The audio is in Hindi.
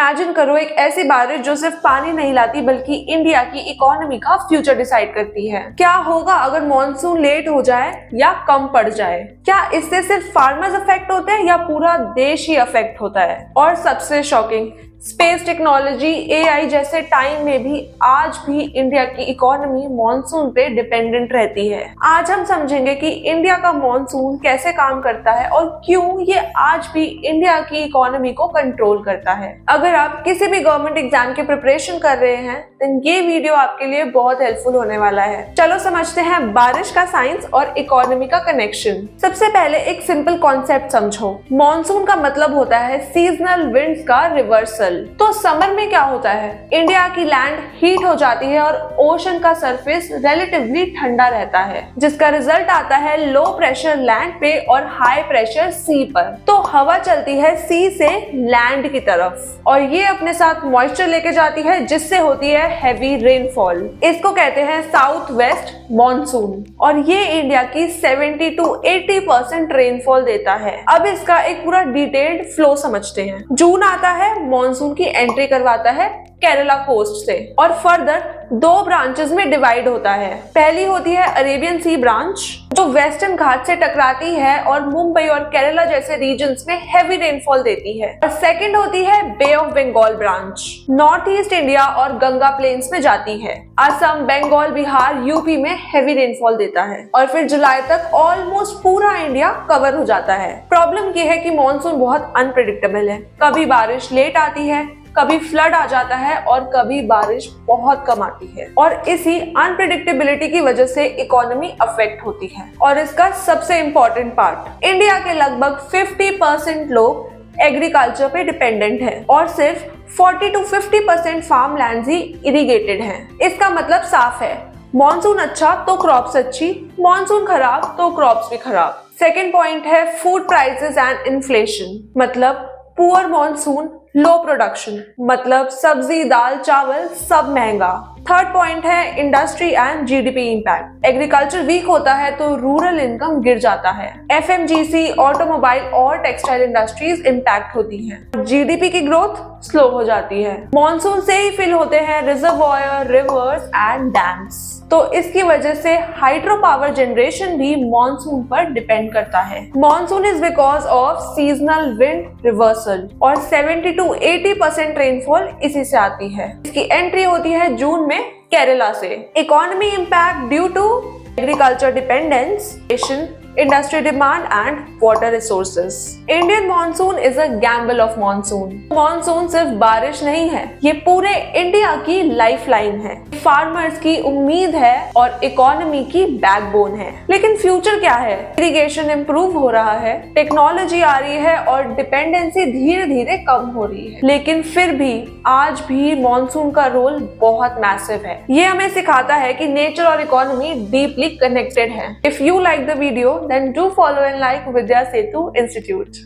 इमेजिन करो एक ऐसी बारिश जो सिर्फ पानी नहीं लाती बल्कि इंडिया की इकोनॉमी का फ्यूचर डिसाइड करती है। क्या होगा अगर मॉनसून लेट हो जाए या कम पड़ जाए? क्या इससे सिर्फ फार्मर्स अफेक्ट होते हैं या पूरा देश ही अफेक्ट होता है? और सबसे शॉकिंग, स्पेस टेक्नोलॉजी, एआई जैसे टाइम में भी आज भी इंडिया की इकोनॉमी मॉनसून पे डिपेंडेंट रहती है। आज हम समझेंगे कि इंडिया का मॉनसून कैसे काम करता है और क्यों ये आज भी इंडिया की इकोनॉमी को कंट्रोल करता है। अगर आप किसी भी गवर्नमेंट एग्जाम की प्रिपरेशन कर रहे हैं तो ये वीडियो आपके लिए बहुत हेल्पफुल होने वाला है। चलो समझते हैं बारिश का साइंस और इकोनॉमी का कनेक्शन। सबसे पहले एक सिंपल कॉन्सेप्ट समझो। मॉनसून का मतलब होता है सीजनल विंड्स का रिवर्सल। तो समर में क्या होता है? इंडिया की लैंड हीट हो जाती है और ओशन का सरफेस रिलेटिवली ठंडा रहता है, जिसका रिजल्ट आता है लो प्रेशर लैंड पे और हाई प्रेशर सी पर। तो हवा चलती है सी से लैंड की तरफ और ये अपने साथ मॉइस्चर लेके जाती है, जिससे होती है हैवी रेनफॉल। इसको कहते हैं साउथ वेस्ट मॉनसून और ये इंडिया की 70 to 80% रेनफॉल देता है। अब इसका एक पूरा डिटेल्ड फ्लो समझते हैं। जून आता है, मॉनसून की एंट्री करवाता है केरला कोस्ट से और फर्दर दो ब्रांचेस में डिवाइड होता है। पहली होती है अरेबियन सी ब्रांच, जो वेस्टर्न घाट से टकराती है और मुंबई और केरला जैसे रीजन्स में हैवी रेनफॉल देती है। और सेकंड होती है Bay of Bengal branch, North East India और गंगा प्लेन्स में जाती है। असम, बंगाल, बिहार, यूपी में हैवी रेनफॉल देता है और फिर जुलाई तक ऑलमोस्ट पूरा इंडिया कवर हो जाता है। प्रॉब्लम ये है कि मॉनसून बहुत अनप्रेडिक्टेबल है। कभी बारिश लेट आती है, कभी फ्लड आ जाता है और कभी बारिश बहुत कम आती है और इसी अनप्रेडिक्टेबिलिटी की वजह से इकोनॉमी अफेक्ट होती है। और इसका सबसे इम्पोर्टेंट पार्ट, इंडिया के लगभग 50% लोग एग्रीकल्चर पे डिपेंडेंट है और सिर्फ 40 to 50% फार्म लैंड ही इरिगेटेड है। इसका मतलब साफ है, मॉनसून अच्छा तो क्रॉप्स अच्छी, मॉनसून खराब तो क्रॉप्स भी खराब। सेकेंड पॉइंट है फूड प्राइसेस एंड इन्फ्लेशन, मतलब पुअर मॉनसून लो प्रोडक्शन, मतलब सब्जी, दाल, चावल सब महंगा। थर्ड पॉइंट है industry and GDP impact. Agriculture weak होता है तो रूरल इनकम गिर जाता है। एफएमजीसी, ऑटोमोबाइल और टेक्सटाइल इंडस्ट्रीज इम्पैक्ट होती हैं। जीडीपी की ग्रोथ स्लो हो जाती है। मॉनसून से ही फिल होते हैं रिजर्वॉयर, रिवर्स एंड डैम्स। तो इसकी वजह से हाइड्रो पावर जनरेशन भी मॉनसून पर डिपेंड करता है। Monsoon is because of seasonal wind reversal और 70 to 80% रेनफॉल इसी से आती है। इसकी एंट्री होती है जून में केरला से। Economy impact due to agriculture dependence, industry demand and water resources. Indian monsoon is a gamble of monsoon. Monsoon सिर्फ बारिश नहीं है, ये पूरे इंडिया की लाइफलाइन है, फार्मर्स की उम्मीद है और इकोनॉमी की बैकबोन है। लेकिन फ्यूचर क्या है? इरिगेशन इंप्रूव हो रहा है, टेक्नोलॉजी आ रही है और डिपेंडेंसी धीरे धीरे कम हो रही है, लेकिन फिर भी आज भी मॉनसून का रोल बहुत मैसिव है। ये हमें सिखाता है कि नेचर और इकोनॉमी डीपली कनेक्टेड है। If you like the video, then do follow and like Vidya Setu Institute.